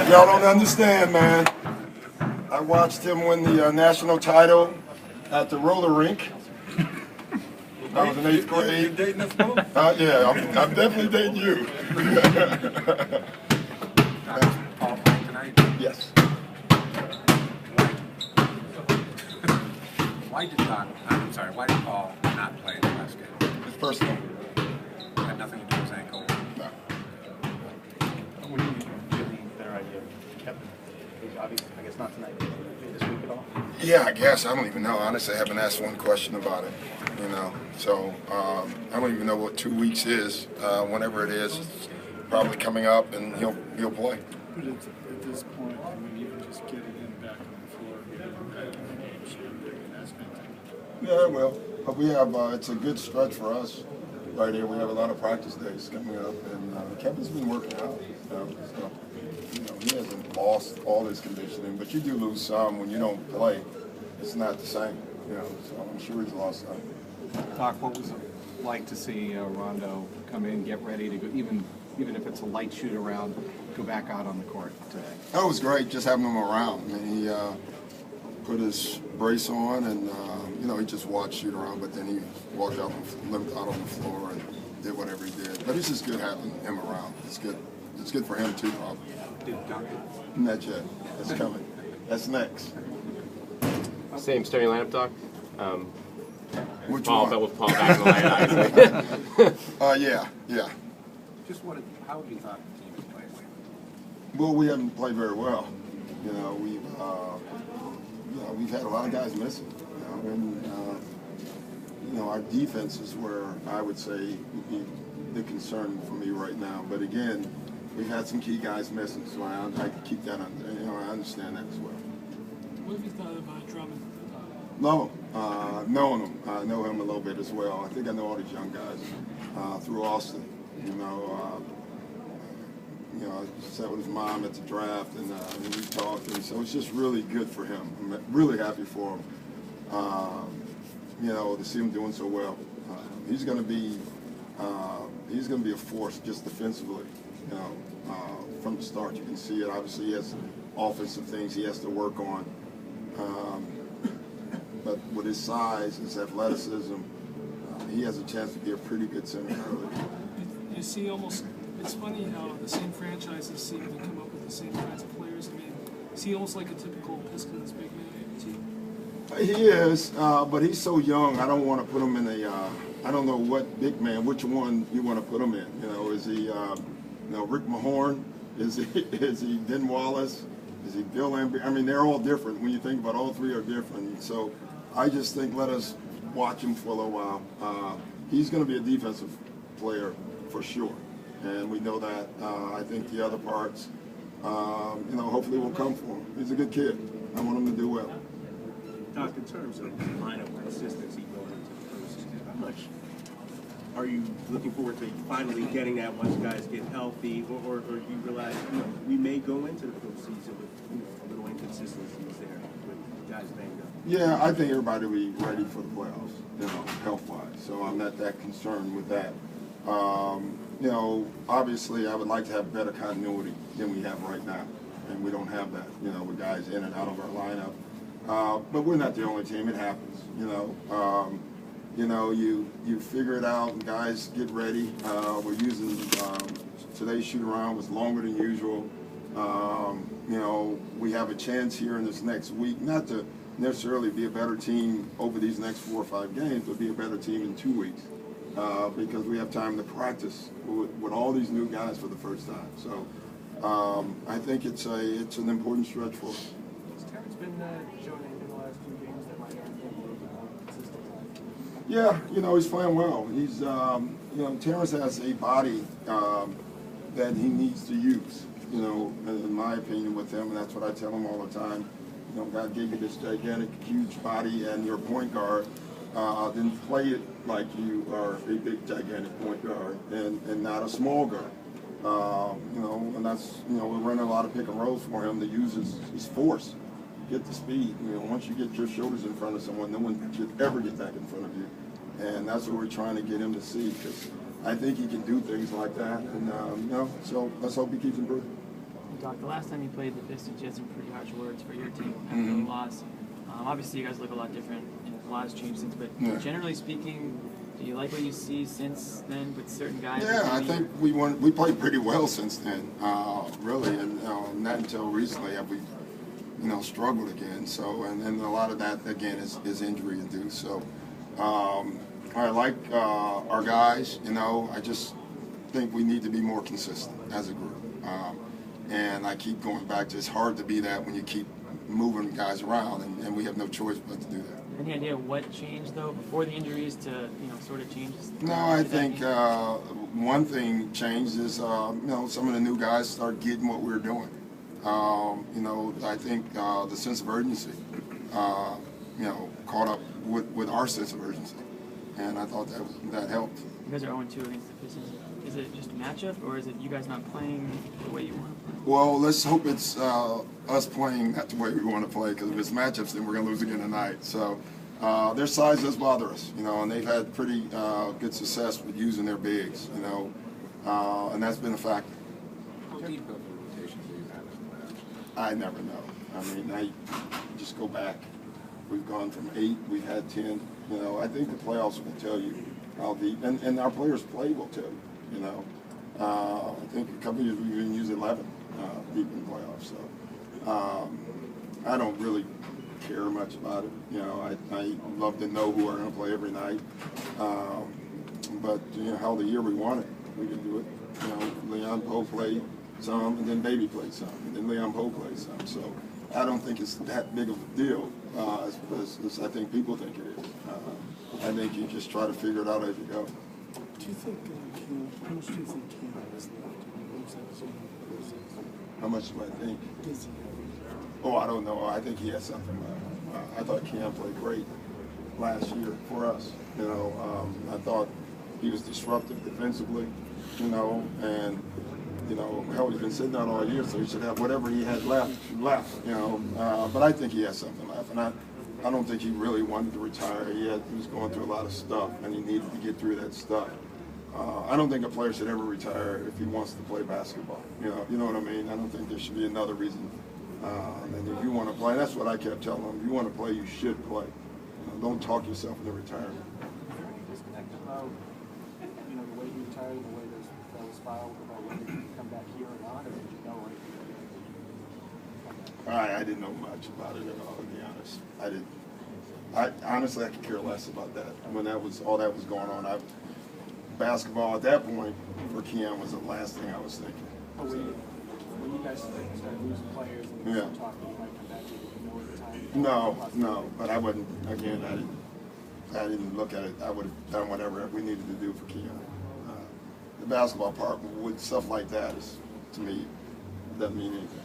Y'all don't understand, man. I watched him win the national title at the roller rink. I was in 8th grade. You dating us both? Yeah, I'm definitely dating you. Paul playing tonight? Yes. Why did Paul not play in the last game? It's personal. It had nothing to do with his ankle. No. When you get the better idea of Kevin, obviously, I guess not tonight, but this week at all? Yeah, I guess. I don't even know. Honestly, I haven't asked one question about it. You know, so I don't even know what 2 weeks is. Whenever it is, probably coming up, and he'll play. But at this point, I mean, even just getting him back on the floor, back in the game, that's fantastic. Yeah, well, but we have. It's a good stretch for us right here. We have a lot of practice days coming up, and Kevin's been working out. So, he hasn't lost all his conditioning, but you do lose some when you don't play. It's not the same. So I'm sure he's lost some. Doc, what was it like to see Rondo come in, get ready to go, even if it's a light shoot around, go back out on the court today? That was great, just having him around. I mean, he put his brace on, and he just watched shoot around, but then he walked out, limped out on the floor, and did whatever he did. But it's just good having him around. It's good. It's good for him too, probably. Not yet. That's coming. That's next. Same starting lineup, Doc. Which Paul, one? but with Paul back in the lineup. Yeah. Just how have you thought the team has played? Well, we haven't played very well. We've had a lot of guys missing. Our defense is where I would say would be the concern for me right now. But again, we've had some key guys missing, so I keep that on. I understand that as well. What have you thought about Drummond? Knowing him, I know him a little bit as well. I think I know all these young guys through Austin. I sat with his mom at the draft, and we talked, and so it's just really good for him. I'm really happy for him. To see him doing so well. He's going to be a force just defensively. From the start, you can see it. Obviously, he has offensive things he has to work on. But with his size, his athleticism, he has a chance to be a pretty good center early. You see it's funny how the same franchises seem to come up with the same kinds of players. I mean, is he almost like a typical Pistons big man team? He is, but he's so young. I don't want to put him in I don't know what big man, which one you want to put him in. Is he, Rick Mahorn? Is he Den Wallace? Is he Bill Lambert? I mean, they're all different. When you think about all three are different. So I just think let us watch him for a little while. He's going to be a defensive player for sure. And we know that. I think the other parts, hopefully will come for him. He's a good kid. I want him to do well. Doc, in terms of lineup consistency going into the postseason, how much are you looking forward to finally getting that once guys get healthy, or do you realize we may go into the postseason with a little inconsistencies there with guys banged up? Yeah, I think everybody will be ready for the playoffs, health-wise. So I'm not that concerned with that. Obviously I would like to have better continuity than we have right now, and we don't have that, with guys in and out of our lineup. But we're not the only team. It happens, You figure it out, and guys get ready. We're using today's shoot-around was longer than usual. We have a chance here in this next week, not to necessarily be a better team over these next 4 or 5 games, but be a better team in 2 weeks. Because we have time to practice with all these new guys for the first time. So I think it's an important stretch for us. Has Terrence been showing in the last 2 games that might have been a little bit more consistent? Yeah, he's playing well. He's, Terrence has a body that he needs to use, in my opinion with him, and that's what I tell him all the time. God gave you this gigantic, huge body and your point guard. Then play it like you are a big, gigantic point guard and not a small guard. And that's, we're running a lot of pick and rolls for him to use his force, get the speed. Once you get your shoulders in front of someone, no one should ever get back in front of you. And that's what we're trying to get him to see, because I think he can do things like that. And, so let's hope he keeps improving. Doc, the last time you played the Pistons, you had some pretty harsh words for your team after the loss. Obviously, you guys look a lot different, and a lot has changed since. But generally speaking, do you like what you see since then with certain guys? Yeah, I think we played pretty well since then, really, and not until recently have we, struggled again. So, and a lot of that again is injury induced. So, I like our guys. I just think we need to be more consistent as a group. And I keep going back to it's hard to be that when you keep moving guys around, and we have no choice but to do that. Any idea what changed though before the injuries to sort of change? No, I think one thing changed is some of the new guys start getting what we're doing. I think the sense of urgency, caught up with our sense of urgency, and I thought that helped. You guys are 0-2 against the Pistons. Is it just a matchup, or is it you guys not playing the way you want to play? Well, let's hope it's us playing not the way we want to play, because if it's matchups, then we're going to lose again tonight. So their size does bother us, and they've had pretty good success with using their bigs, and that's been a factor. How deep of a rotation do you have in the playoffs? I never know. I mean, I just go back. We've gone from 8, we've had 10. I think the playoffs will tell you how deep, and our players play will tell you. I think a couple of years we've even used 11 deep in the playoffs. So I don't really care much about it. I love to know who we're going to play every night. But how the year we want it, we can do it. Leon Poe played some, and then Baby played some, and then Leon Poe played some. So I don't think it's that big of a deal as I think people think it is. I think you just try to figure it out as you go. Do you think how much do you think Cam has left? How much do I think? Does he Oh, I don't know. I think he has something. I thought Cam played great last year for us. I thought he was disruptive defensively, and hell, he's been sitting out all year, so he should have whatever he had left. But I think he has something left, and I don't think he really wanted to retire. He was going through a lot of stuff, and he needed to get through that stuff. I don't think a player should ever retire if he wants to play basketball. You know what I mean? I don't think there should be another reason. And if you want to play, that's what I kept telling him. If you want to play, you should play. Don't talk yourself into retirement. disconnect about the way you retired and the way that was filed about whether you could come back here or not, or did you know anything? I didn't know much about it at all, to be honest. I honestly, I could care less about that. When all that was going on, basketball at that point for Keon was the last thing I was thinking. But when you guys started losing players and you started talking, you might come back, did you know at the time? No, but I wouldn't. Again, I didn't look at it. I would have done whatever we needed to do for Keon. The basketball part with stuff like that is, to me, doesn't mean anything.